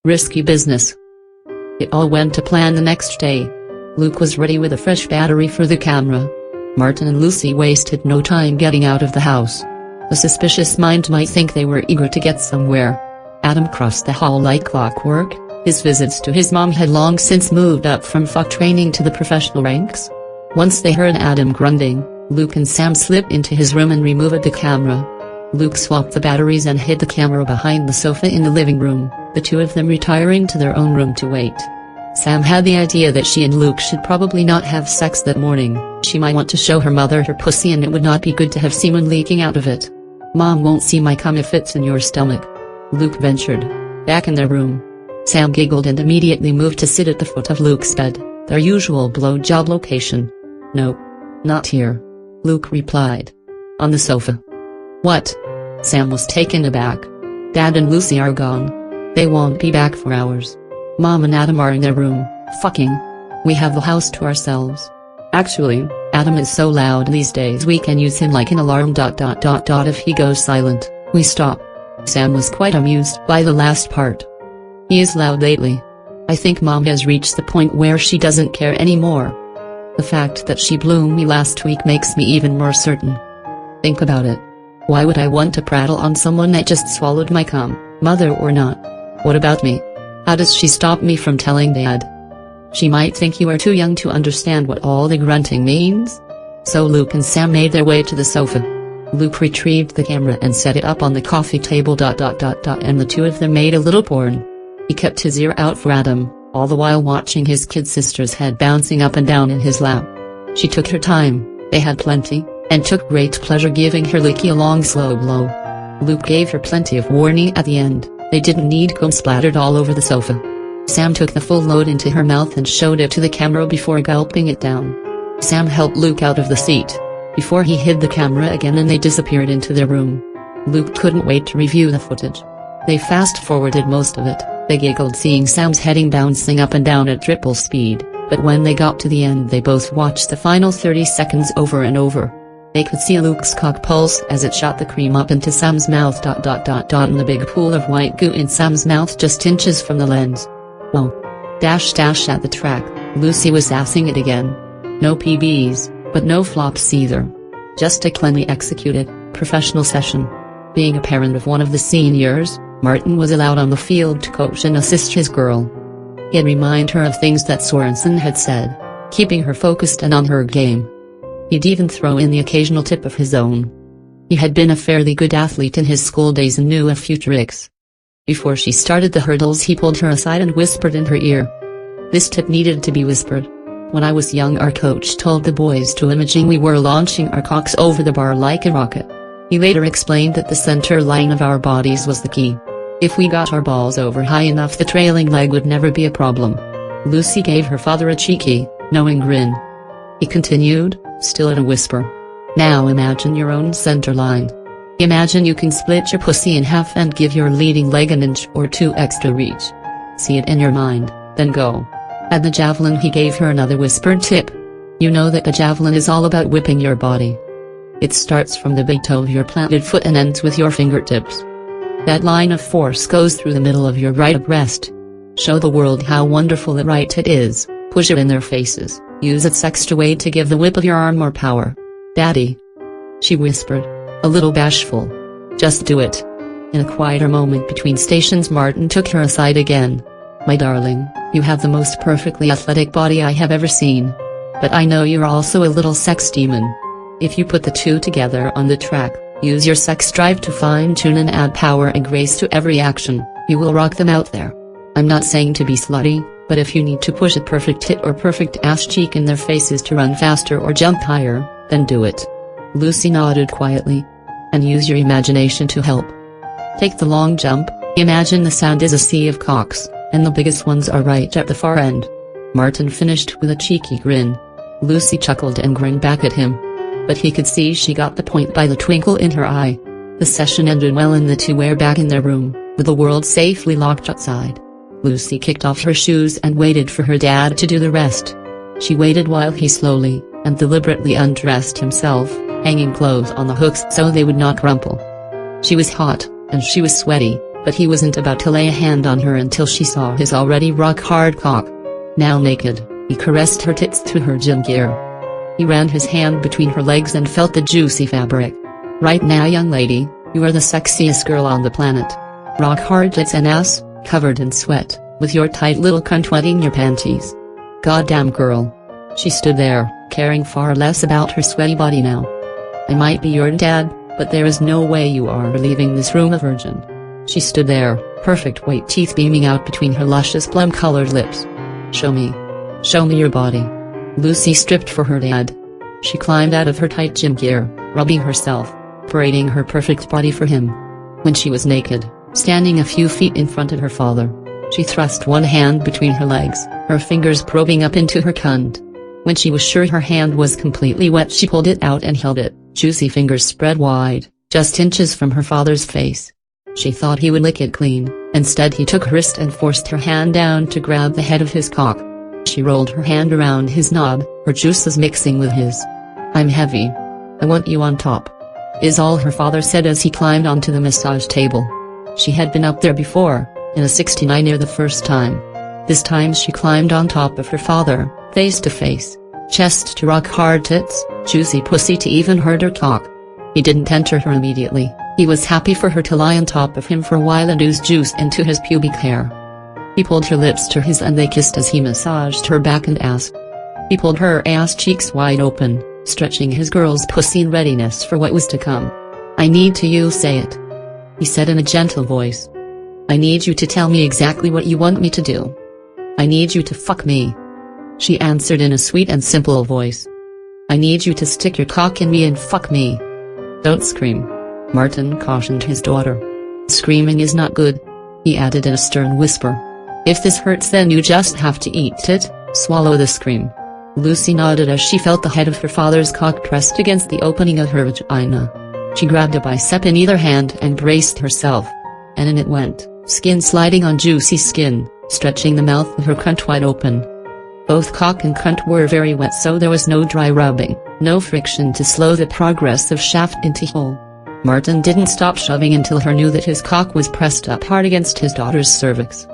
Risky business. It all went to plan the next day. Luke was ready with a fresh battery for the camera. Martin and Lucy wasted no time getting out of the house. A suspicious mind might think they were eager to get somewhere. Adam crossed the hall like clockwork. His visits to his mom had long since moved up from fuck training to the professional ranks. Once they heard Adam grunting, Luke and Sam slipped into his room and removed the camera. Luke swapped the batteries and hid the camera behind the sofa in the living room, the two of them retiring to their own room to wait. Sam had the idea that she and Luke should probably not have sex that morning. She might want to show her mother her pussy and it would not be good to have semen leaking out of it. "Mom won't see my cum if it's in your stomach," Luke ventured. Back in their room, Sam giggled and immediately moved to sit at the foot of Luke's bed, their usual blowjob location. "Nope. Not here," Luke replied. "On the sofa." "What?" Sam was taken aback. "Dad and Lucy are gone. They won't be back for hours. Mom and Adam are in their room, fucking. We have the house to ourselves. Actually, Adam is so loud these days we can use him like an alarm ... if he goes silent, we stop." Sam was quite amused by the last part. "He is loud lately. I think Mom has reached the point where she doesn't care anymore. The fact that she blew me last week makes me even more certain. Think about it. Why would I want to prattle on someone that just swallowed my cum, mother or not? What about me? How does she stop me from telling Dad? She might think you are too young to understand what all the grunting means." So Luke and Sam made their way to the sofa. Luke retrieved the camera and set it up on the coffee table ... and the two of them made a little porn. He kept his ear out for Adam, all the while watching his kid sister's head bouncing up and down in his lap. She took her time, they had plenty, and took great pleasure giving her licky a long slow blow. Luke gave her plenty of warning at the end. They didn't need cum splattered all over the sofa. Sam took the full load into her mouth and showed it to the camera before gulping it down. Sam helped Luke out of the seat before he hid the camera again and they disappeared into their room. Luke couldn't wait to review the footage. They fast-forwarded most of it. They giggled seeing Sam's heading bouncing up and down at triple speed, but when they got to the end they both watched the final 30 seconds over and over. They could see Luke's cock pulse as it shot the cream up into Sam's mouth ... and the big pool of white goo in Sam's mouth just inches from the lens. "Whoa. .. at the track, Lucy was assing it again. No PBs, but no flops either. Just a cleanly executed, professional session." Being a parent of one of the seniors, Martin was allowed on the field to coach and assist his girl. He'd remind her of things that Sorensen had said, keeping her focused and on her game. He'd even throw in the occasional tip of his own. He had been a fairly good athlete in his school days and knew a few tricks. Before she started the hurdles he pulled her aside and whispered in her ear. This tip needed to be whispered. "When I was young our coach told the boys to imagine we were launching our cocks over the bar like a rocket. He later explained that the center line of our bodies was the key. If we got our balls over high enough the trailing leg would never be a problem." Lucy gave her father a cheeky, knowing grin. He continued, still in a whisper. "Now imagine your own center line. Imagine you can split your pussy in half and give your leading leg an inch or two extra reach. See it in your mind, then go." At the javelin he gave her another whispered tip. "You know that the javelin is all about whipping your body. It starts from the big toe of your planted foot and ends with your fingertips. That line of force goes through the middle of your right breast. Show the world how wonderful the right tit is, push it in their faces, use its extra weight to give the whip of your arm more power. Daddy," she whispered, a little bashful. "Just do it." In a quieter moment between stations Martin took her aside again. "My darling, you have the most perfectly athletic body I have ever seen. But I know you're also a little sex demon. If you put the two together on the track, use your sex drive to fine-tune and add power and grace to every action, you will rock them out there. I'm not saying to be slutty, but if you need to push a perfect tit or perfect ass cheek in their faces to run faster or jump higher, then do it." Lucy nodded quietly. "And use your imagination to help. Take the long jump, imagine the sound is a sea of cocks, and the biggest ones are right at the far end." Martin finished with a cheeky grin. Lucy chuckled and grinned back at him. But he could see she got the point by the twinkle in her eye. The session ended well and the two were back in their room, with the world safely locked outside. Lucy kicked off her shoes and waited for her dad to do the rest. She waited while he slowly and deliberately undressed himself, hanging clothes on the hooks so they would not crumple. She was hot, and she was sweaty, but he wasn't about to lay a hand on her until she saw his already rock-hard cock. Now naked, he caressed her tits through her gym gear. He ran his hand between her legs and felt the juicy fabric. Right now, young lady, you are the sexiest girl on the planet. Rock-hard tits and ass, covered in sweat, with your tight little cunt wetting your panties. Goddamn girl. She stood there, caring far less about her sweaty body now. I might be your dad, but there is no way you are leaving this room a virgin. She stood there, perfect white teeth beaming out between her luscious plum-colored lips. Show me. Show me your body. Lucy stripped for her dad. She climbed out of her tight gym gear, rubbing herself, parading her perfect body for him. When she was naked, standing a few feet in front of her father, she thrust one hand between her legs, her fingers probing up into her cunt. When she was sure her hand was completely wet, she pulled it out and held it, juicy fingers spread wide, just inches from her father's face. She thought he would lick it clean. Instead, he took her wrist and forced her hand down to grab the head of his cock. She rolled her hand around his knob, her juices mixing with his. I'm heavy. I want you on top, is all her father said as he climbed onto the massage table. She had been up there before, in a 69er the first time. This time she climbed on top of her father, face to face, chest to rock-hard tits, juicy pussy to even harder cock. He didn't enter her immediately. He was happy for her to lie on top of him for a while and ooze juice into his pubic hair. He pulled her lips to his and they kissed as he massaged her back and ass. He pulled her ass cheeks wide open, stretching his girl's pussy in readiness for what was to come. I need to you say it, he said in a gentle voice. I need you to tell me exactly what you want me to do. I need you to fuck me, she answered in a sweet and simple voice. I need you to stick your cock in me and fuck me. Don't scream, Martin cautioned his daughter. Screaming is not good, he added in a stern whisper. If this hurts, then you just have to eat it, swallow the scream. Lucy nodded as she felt the head of her father's cock pressed against the opening of her vagina. She grabbed a bicep in either hand and braced herself. And in it went, skin sliding on juicy skin, stretching the mouth of her cunt wide open. Both cock and cunt were very wet, so there was no dry rubbing, no friction to slow the progress of shaft into hole. Martin didn't stop shoving until her knew that his cock was pressed up hard against his daughter's cervix.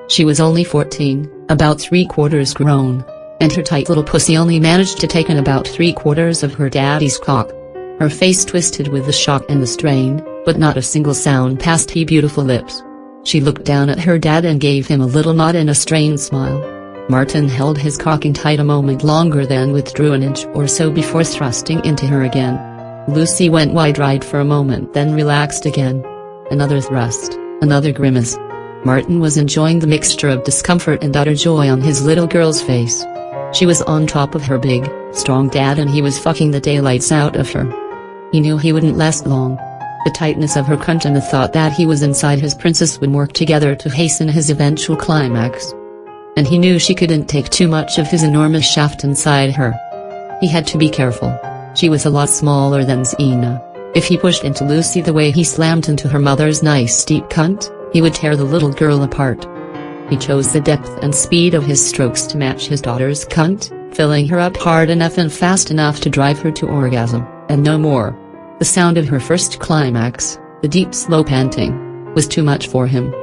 She was only 14, about 3/4 grown, and her tight little pussy only managed to take in about 3/4 of her daddy's cock. Her face twisted with the shock and the strain, but not a single sound passed her beautiful lips. She looked down at her dad and gave him a little nod and a strained smile. Martin held his cock in tight a moment longer, then withdrew an inch or so before thrusting into her again. Lucy went wide-eyed for a moment, then relaxed again. Another thrust, another grimace. Martin was enjoying the mixture of discomfort and utter joy on his little girl's face. She was on top of her big, strong dad and he was fucking the daylights out of her. He knew he wouldn't last long. The tightness of her cunt and the thought that he was inside his princess would work together to hasten his eventual climax. And he knew she couldn't take too much of his enormous shaft inside her. He had to be careful. She was a lot smaller than Xena. If he pushed into Lucy the way he slammed into her mother's nice deep cunt, he would tear the little girl apart. He chose the depth and speed of his strokes to match his daughter's cunt, filling her up hard enough and fast enough to drive her to orgasm, and no more. The sound of her first climax, the deep slow panting, was too much for him.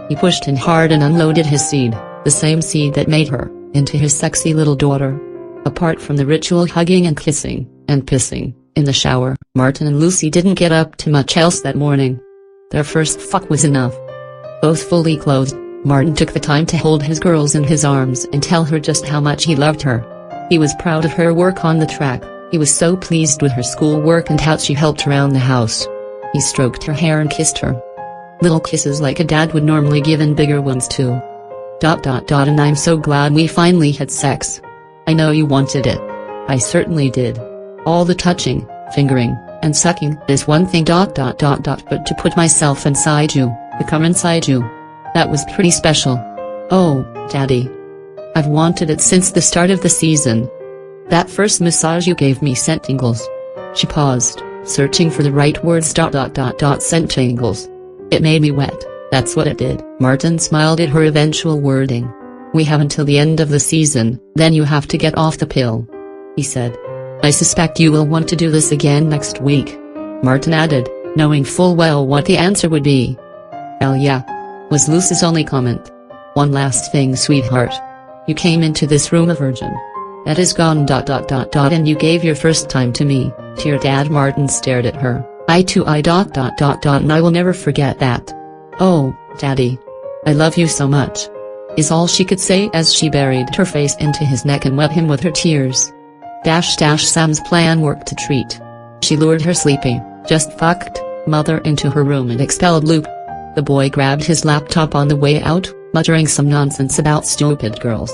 He pushed in hard and unloaded his seed, the same seed that made her, into his sexy little daughter. Apart from the ritual hugging and kissing, and pissing, in the shower, Martin and Lucy didn't get up to much else that morning. Their first fuck was enough. Both fully clothed, Martin took the time to hold his girls in his arms and tell her just how much he loved her. He was proud of her work on the track, he was so pleased with her schoolwork and how she helped around the house. He stroked her hair and kissed her. Little kisses like a dad would normally give, and bigger ones too. ... And I'm so glad we finally had sex. I know you wanted it. I certainly did. All the touching, fingering, and sucking is one thing ... but to put myself inside you, to come inside you, that was pretty special. Oh, Daddy. I've wanted it since the start of the season. That first massage you gave me sent tingles. She paused, searching for the right words. ... sent tingles. It made me wet, that's what it did. Martin smiled at her eventual wording. We have until the end of the season, then you have to get off the pill, he said. I suspect you will want to do this again next week, Martin added, knowing full well what the answer would be. "Hell yeah," was Lucy's only comment. "One last thing, sweetheart. You came into this room a virgin. That is gone ... and you gave your first time to me, to your dad." Martin stared at her. "I too I ... and I will never forget that. Oh, Daddy. I love you so much," is all she could say as she buried her face into his neck and wet him with her tears. Sam's plan worked a treat. She lured her sleepy, just fucked, mother into her room and expelled Luke. The boy grabbed his laptop on the way out, muttering some nonsense about stupid girls.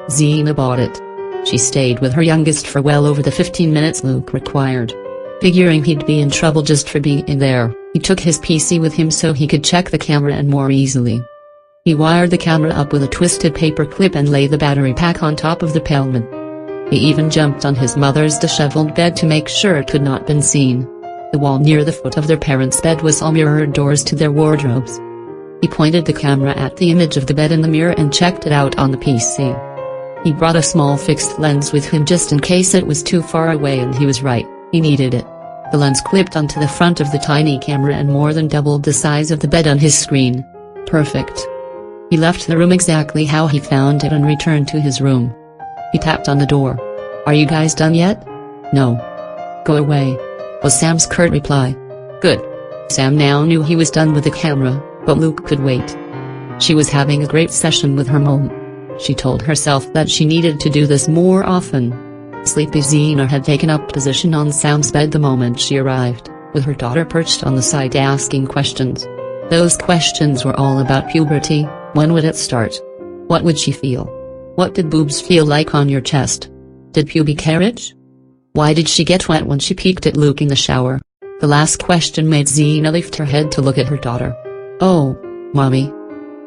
Xena bought it. She stayed with her youngest for well over the 15 minutes Luke required. Figuring he'd be in trouble just for being in there, he took his PC with him so he could check the camera and more easily. He wired the camera up with a twisted paper clip and laid the battery pack on top of the pelmet. He even jumped on his mother's disheveled bed to make sure it could not been seen. The wall near the foot of their parents' bed was all mirrored doors to their wardrobes. He pointed the camera at the image of the bed in the mirror and checked it out on the PC. He brought a small fixed lens with him just in case it was too far away, and he was right, he needed it. The lens clipped onto the front of the tiny camera and more than doubled the size of the bed on his screen. Perfect. He left the room exactly how he found it and returned to his room. He tapped on the door. "Are you guys done yet?" "No." "Go away," was Sam's curt reply. Good. Sam now knew he was done with the camera, but Luke could wait. She was having a great session with her mom. She told herself that she needed to do this more often. Sleepy Xena had taken up position on Sam's bed the moment she arrived, with her daughter perched on the side asking questions. Those questions were all about puberty. When would it start? What would she feel? What did boobs feel like on your chest? Did pubic hair itch? Why did she get wet when she peeked at Luke in the shower? The last question made Xena lift her head to look at her daughter. "Oh, Mommy.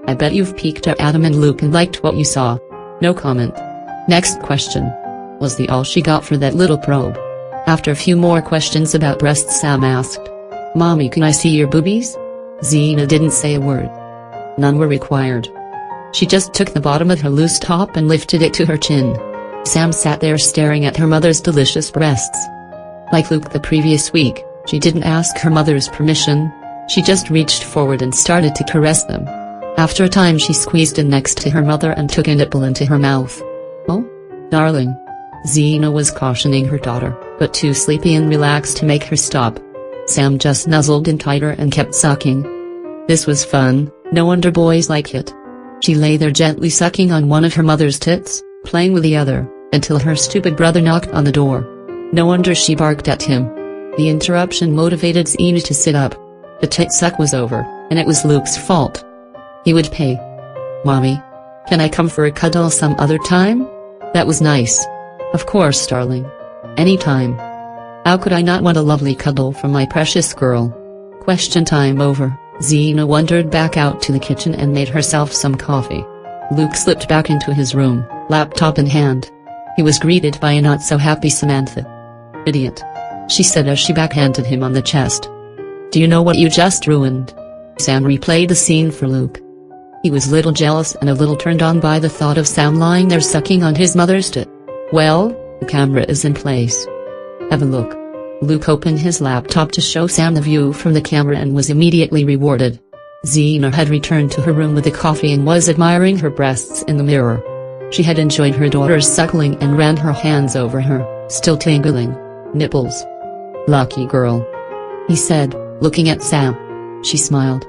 I bet you've peeked at Adam and Luke and liked what you saw." No comment. "Next question," was the all she got for that little probe. After a few more questions about breasts, Sam asked, "Mommy, can I see your boobies?" Xena didn't say a word. None were required. She just took the bottom of her loose top and lifted it to her chin. Sam sat there staring at her mother's delicious breasts. Like Luke the previous week, she didn't ask her mother's permission. She just reached forward and started to caress them. After a time she squeezed in next to her mother and took a nipple into her mouth. "Oh, darling." Xena was cautioning her daughter, but too sleepy and relaxed to make her stop. Sam just nuzzled in tighter and kept sucking. This was fun, no wonder boys like it. She lay there gently sucking on one of her mother's tits, playing with the other, until her stupid brother knocked on the door. No wonder she barked at him. The interruption motivated Xena to sit up. The tit suck was over, and it was Luke's fault. He would pay. "Mommy, can I come for a cuddle some other time?" "That was nice. Of course, darling. Anytime. How could I not want a lovely cuddle from my precious girl?" Question time over, Xena wandered back out to the kitchen and made herself some coffee. Luke slipped back into his room, laptop in hand. He was greeted by a not-so-happy Samantha. "Idiot," she said as she backhanded him on the chest. "Do you know what you just ruined?" Sam replayed the scene for Luke. He was a little jealous and a little turned on by the thought of Sam lying there sucking on his mother's tit. "Well, the camera is in place. Have a look." Luke opened his laptop to show Sam the view from the camera and was immediately rewarded. Xena had returned to her room with the coffee and was admiring her breasts in the mirror. She had enjoyed her daughter's suckling and ran her hands over her, still tingling, nipples. "Lucky girl," he said, looking at Sam. She smiled.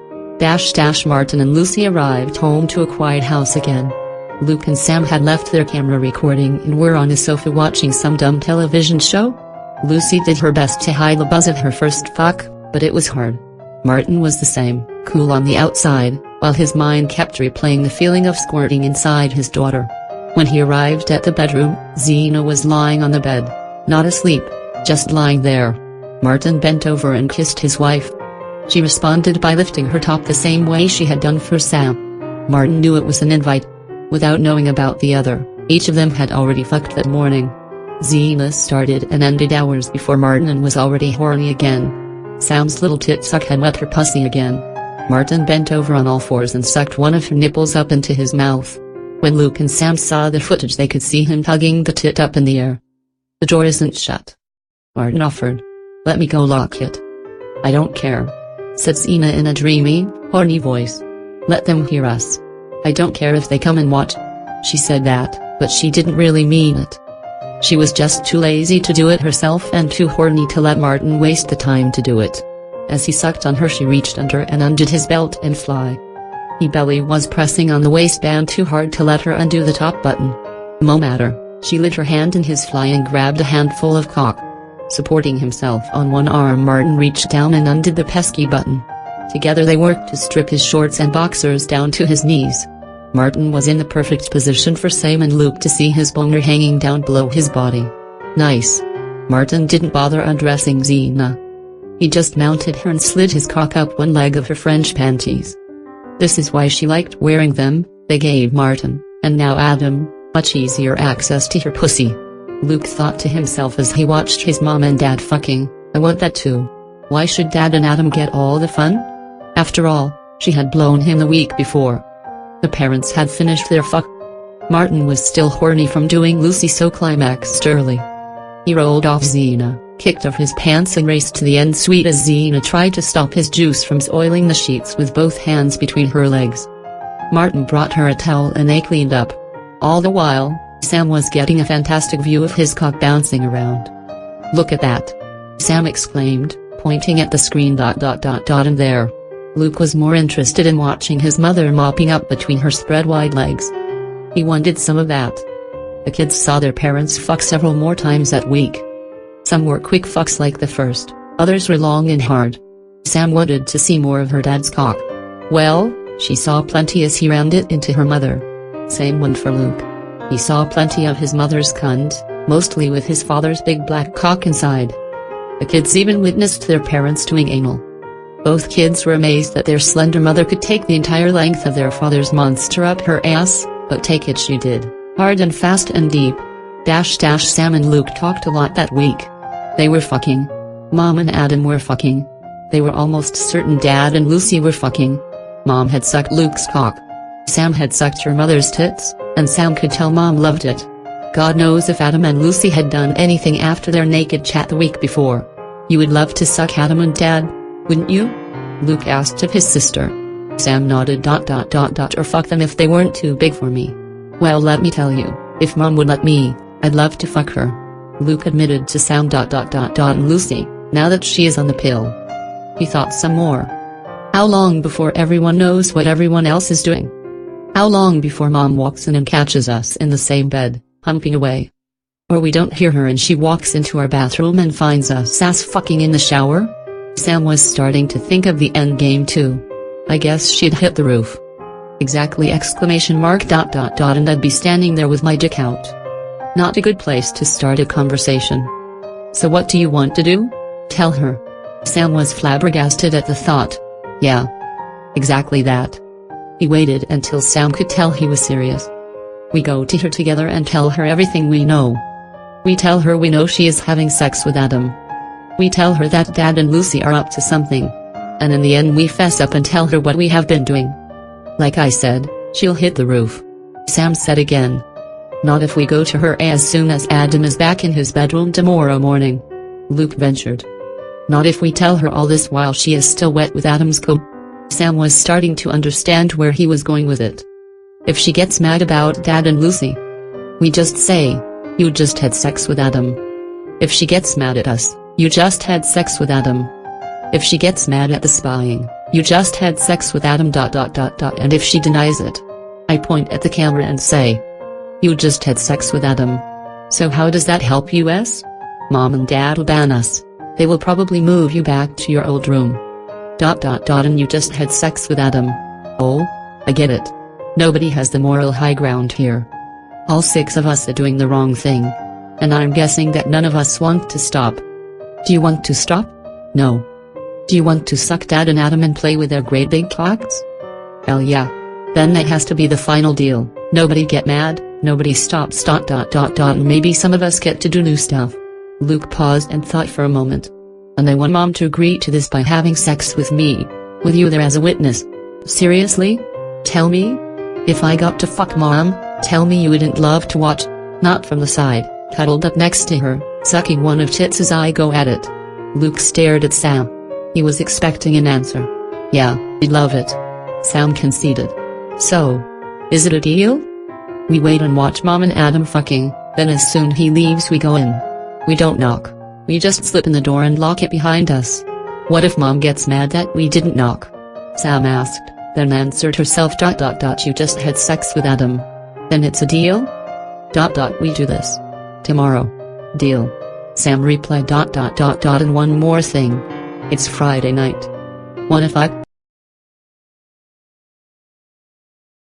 Martin and Lucy arrived home to a quiet house again. Luke and Sam had left their camera recording and were on a sofa watching some dumb television show. Lucy did her best to hide the buzz of her first fuck, but it was hard. Martin was the same, cool on the outside, while his mind kept replaying the feeling of squirting inside his daughter. When he arrived at the bedroom, Xena was lying on the bed. Not asleep, just lying there. Martin bent over and kissed his wife. She responded by lifting her top the same way she had done for Sam. Martin knew it was an invite. Without knowing about the other, each of them had already fucked that morning. Xena started and ended hours before Martin and was already horny again. Sam's little tit suck had wet her pussy again. Martin bent over on all fours and sucked one of her nipples up into his mouth. When Luke and Sam saw the footage, they could see him tugging the tit up in the air. "The door isn't shut," Martin offered. "Let me go lock it." "I don't care," said Xena in a dreamy, horny voice. Let them hear us. I don't care if they come and watch. She said that, but she didn't really mean it. She was just too lazy to do it herself and too horny to let Martin waste the time to do it. As he sucked on her, she reached under and undid his belt and fly. He belly was pressing on the waistband too hard to let her undo the top button. No matter, she lit her hand in his fly and grabbed a handful of cock. Supporting himself on one arm, Martin reached down and undid the pesky button. Together they worked to strip his shorts and boxers down to his knees. Martin was in the perfect position for Sam and Luke to see his boner hanging down below his body. Nice. Martin didn't bother undressing Xena. He just mounted her and slid his cock up one leg of her French panties. This is why she liked wearing them. They gave Martin, and now Adam, much easier access to her pussy. Luke thought to himself as he watched his mom and dad fucking, I want that too. Why should Dad and Adam get all the fun? After all, she had blown him the week before. The parents had finished their fuck. Martin was still horny from doing Lucy, so climaxed early. He rolled off Xena, kicked off his pants and raced to the end suite as Xena tried to stop his juice from soiling the sheets with both hands between her legs. Martin brought her a towel and they cleaned up. All the while, Sam was getting a fantastic view of his cock bouncing around. Look at that! Sam exclaimed, pointing at the screen. And there. Luke was more interested in watching his mother mopping up between her spread-wide legs. He wanted some of that. The kids saw their parents fuck several more times that week. Some were quick fucks like the first, others were long and hard. Sam wanted to see more of her dad's cock. Well, she saw plenty as he rammed it into her mother. Same went for Luke. He saw plenty of his mother's cunt, mostly with his father's big black cock inside. The kids even witnessed their parents doing anal. Both kids were amazed that their slender mother could take the entire length of their father's monster up her ass, but take it she did, hard and fast and deep. Sam and Luke talked a lot that week. They were fucking. Mom and Adam were fucking. They were almost certain Dad and Lucy were fucking. Mom had sucked Luke's cock. Sam had sucked her mother's tits, and Sam could tell Mom loved it. God knows if Adam and Lucy had done anything after their naked chat the week before. You would love to suck Adam and Dad, wouldn't you? Luke asked of his sister. Sam nodded. Or fuck them if they weren't too big for me. Well, let me tell you, if Mom would let me, I'd love to fuck her. Luke admitted to Sam. And Lucy, now that she is on the pill. He thought some more. How long before everyone knows what everyone else is doing? How long before Mom walks in and catches us in the same bed, humping away? Or we don't hear her and she walks into our bathroom and finds us ass fucking in the shower? Sam was starting to think of the end game too. I guess she'd hit the roof. Exactly! And I'd be standing there with my dick out. Not a good place to start a conversation. So what do you want to do? Tell her. Sam was flabbergasted at the thought. Yeah. Exactly that. He waited until Sam could tell he was serious. We go to her together and tell her everything we know. We tell her we know she is having sex with Adam. We tell her that Dad and Lucy are up to something. And in the end we fess up and tell her what we have been doing. Like I said, she'll hit the roof. Sam said again. Not if we go to her as soon as Adam is back in his bedroom tomorrow morning. Luke ventured. Not if we tell her all this while she is still wet with Adam's coat. Sam was starting to understand where he was going with it. If she gets mad about Dad and Lucy, we just say, you just had sex with Adam. If she gets mad at us, you just had sex with Adam. If she gets mad at the spying, you just had sex with Adam. And if she denies it, I point at the camera and say, you just had sex with Adam. So how does that help us? Mom and Dad will ban us. They will probably move you back to your old room. And you just had sex with Adam. Oh, I get it. Nobody has the moral high ground here. All 6 of us are doing the wrong thing. And I'm guessing that none of us want to stop. Do you want to stop? No. Do you want to suck Dad and Adam and play with their great big cocks? Hell yeah. Then that has to be the final deal. Nobody get mad, nobody stops. And maybe some of us get to do new stuff. Luke paused and thought for a moment. And I want Mom to agree to this by having sex with me, with you there as a witness. Seriously? Tell me? If I got to fuck Mom, tell me you wouldn't love to watch, not from the side, cuddled up next to her, sucking one of tits as I go at it. Luke stared at Sam. He was expecting an answer. Yeah, he'd love it. Sam conceded. So, is it a deal? We wait and watch Mom and Adam fucking, then as soon he leaves we go in. We don't knock. We just slip in the door and lock it behind us. What if Mom gets mad that we didn't knock? Sam asked, then answered herself. You just had sex with Adam. Then it's a deal? We do this tomorrow. Deal. Sam replied. And one more thing. It's Friday night. Wanna fuck?